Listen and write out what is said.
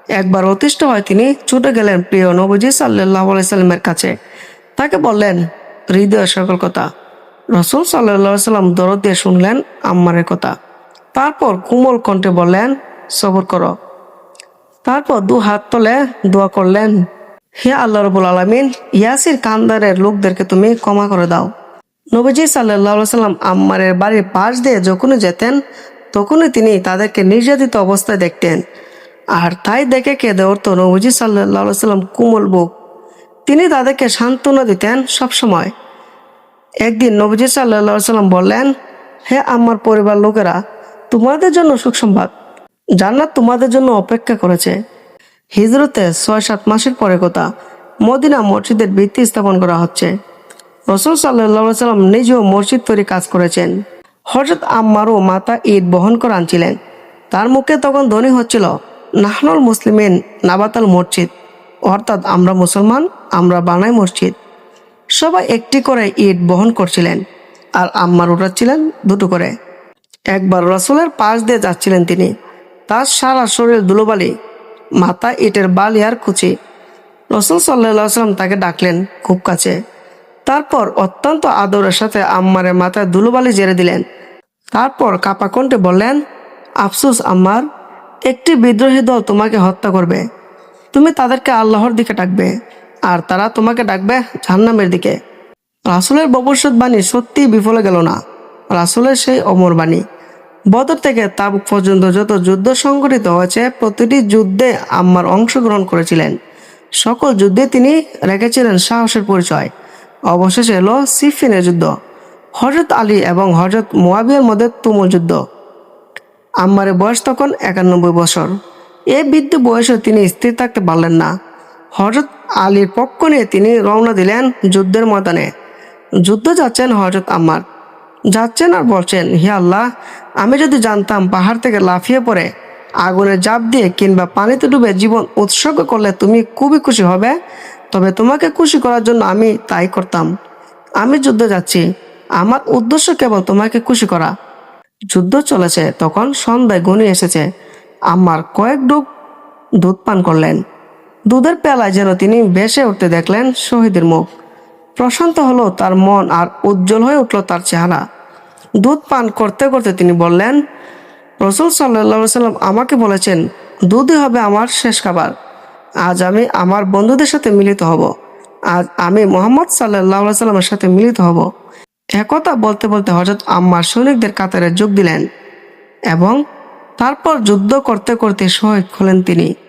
একবার অতিষ্ঠ হয় তিনি ছুটে গেলেন প্রিয় নবীজি সাল্লাল্লাহু আলাইহি সাল্লামের কাছে। তাকে বললেন হৃদয়ের সকল কথা। রাসূল সাল্লাল্লাহু আলাইহি সাল্লাম দরদ দিয়ে শুনলেন আম্মারের কথা। তারপর কোমল কণ্ঠে বললেন, সবর করো। তারপর দু হাত তুলে দোয়া করলেন, হে আল্লাহ রাব্বুল আলামিন, ইয়াসির কান্দারের লোকদেরকে তুমি ক্ষমা করে দাও। নবীজি সাল্লাল্লাহু আলাইহি সাল্লাম আম্মারের বাড়ির পাশ দিয়ে যখনই যেতেন তখনই তিনি তাদেরকে নির্যাতিত অবস্থায় দেখতেন। আর তাই দেখে কেঁদে উঠত নবীজি সাল্লাল্লাহু আলাইহি সাল্লাম কোমল বুক। তিনি তাদেরকে সান্ত্বনা দিতেন সবসময়। একদিন নবীজি সাল্লাল্লাহু আলাইহি সাল্লাম বললেন, হে আমার পরিবার লোকেরা, তোমাদের জন্য সুসংবাদ, জান্নাত তোমাদের জন্য অপেক্ষা করেছে। হিজরতে ৬-৭ মাসের পরে কথা, মদিনা মসজিদের ভিত্তি স্থাপন করা হচ্ছে। রাসূল সাল্লাল্লাহু আলাইহি সাল্লাম নিজেও মসজিদ তৈরি কাজ করেছেন। হযরত আম্মারও মাথা ঈদ বহন করে আনছিলেন। তার মুখে তখন ধ্বনি হচ্ছিল, নাহনুল মুসলিমিন নাবাতাল মসজিদ, অর্থাৎ আমরা মুসলমান, আমরা বানাই মসজিদ। সবাই একটি করে ইট বহন করছিলেন আর আম্মার উঠাচ্ছিলেন দুটো করে। একবার রাসূলের পাশ দিয়ে যাচ্ছিলেন তিনি। তার সারা শরীর ধুলোবালি, মাথা ইটের বালি আর কুচি। রাসূল সাল্লাল্লাহু আলাইহি সাল্লাম তাকে ডাকলেন খুব কাছে। তারপর অত্যন্ত আদরের সাথে আম্মারের মাথায় ধুলোবালি ঝেড়ে দিলেন। তারপর কাপা কণ্ঠে বললেন, আফসোস আম্মার, একটি বিদ্রোহী দল তোমাকে হত্যা করবে। তুমি তাদেরকে আল্লাহর দিকে ডাকবে আর তারা তোমাকে ডাকবে জাহান্নামের দিকে। রাসূলের ভবিষ্যৎবাণী সত্যিই বিফলে গেল না। রাসূলের সেই অমর বাণী। বদর থেকে তাবুক পর্যন্ত যত যুদ্ধ সংঘটিত হয়েছে প্রতিটি যুদ্ধে আম্মার অংশগ্রহণ করেছিলেন। সকল যুদ্ধে তিনি রেখেছিলেন সাহসের পরিচয়। অবশেষে এলো সিফিনের যুদ্ধ, হযরত আলী এবং হযরত মুয়াবিয়ার মধ্যে তুমুল যুদ্ধ। আম্মারের বয়স তখন ৯১ বছর। এই বৃদ্ধ বয়সে তিনি স্থির থাকতে পারলেন না। হযরত আলীর পক্ষ নিয়ে তিনি রওনা দিলেন যুদ্ধের ময়দানে। যুদ্ধ যাচ্ছেন হযরত আম্মার, যাচ্ছেন আর বলছেন, হে আল্লাহ, আমি যদি জানতাম পাহাড় থেকে লাফিয়ে পড়ে আগুনে ঝাঁপ দিয়ে কিংবা পানিতে ডুবে জীবন উৎসর্গ করলে তুমি খুবই খুশি হবে, তবে তোমাকে খুশি করার জন্য আমি তাই করতাম। আমি যুদ্ধে যাচ্ছি, আমার উদ্দেশ্য কেবল তোমাকে খুশি করা। যুদ্ধ চলেছে, তখন সন্ধ্যায় ঘনিয়ে এসেছে। আম্মার কয়েক ডুব দুধ পান করলেন। দুধের পেলায় যেন তিনি ভেসে উঠতে দেখলেন শহীদের মুখ। প্রশান্ত হলো তার মন আর উজ্জ্বল হয়ে উঠল তার চেহারা। দুধ পান করতে করতে তিনি বললেন, রাসূল সাল্লাল্লাহু আলাইহি সাল্লাম আমাকে বলেছেন দুধই হবে আমার শেষ খাবার। আজ আমি আমার বন্ধুদের সাথে মিলিত হব। আজ আমি মুহাম্মদ সাল্লাল্লাহু আলাইহি সাল্লামের সাথে মিলিত হব। একথা বলতে বলতে হযরত আম্মার সৈনিকদের কাতারে যোগ দিলেন এবং তারপর যুদ্ধ করতে করতে শহীদ হলেন তিনি।